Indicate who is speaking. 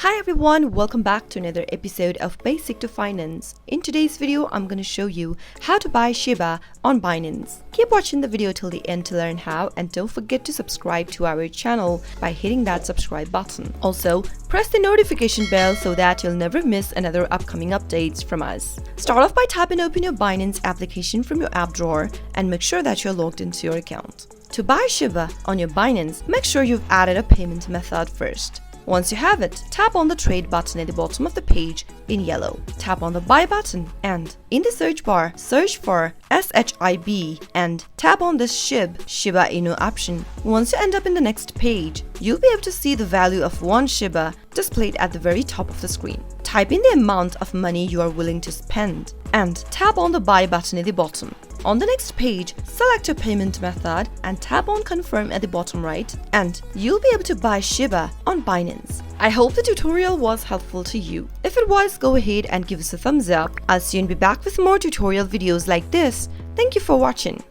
Speaker 1: Hi everyone, welcome back to another episode of Basic to Finance. In today's video, I'm going to show you how to buy Shiba on Binance. Keep watching the video till the end to learn how, and don't forget to subscribe to our channel by hitting that subscribe button. Also, press the notification bell so that you'll never miss another upcoming updates from us. Start off by tap and open your Binance application from your app drawer and make sure that you're logged into your account. To buy Shiba on your Binance, make sure you've added a payment method first. Once you have it, tap on the trade button at the bottom of the page in yellow. Tap on the buy button and in the search bar, search for SHIB and tap on this SHIB Shiba Inu option. Once you end up in the next page, you'll be able to see the value of one Shiba displayed at the very top of the screen. Type in the amount of money you are willing to spend and tap on the buy button at the bottom. On the next page, select your payment method and tap on confirm at the bottom right, and you'll be able to buy Shiba on Binance. I hope the tutorial was helpful to you. If it was, go ahead and give us a thumbs up. I'll soon be back with more tutorial videos like this. Thank you for watching.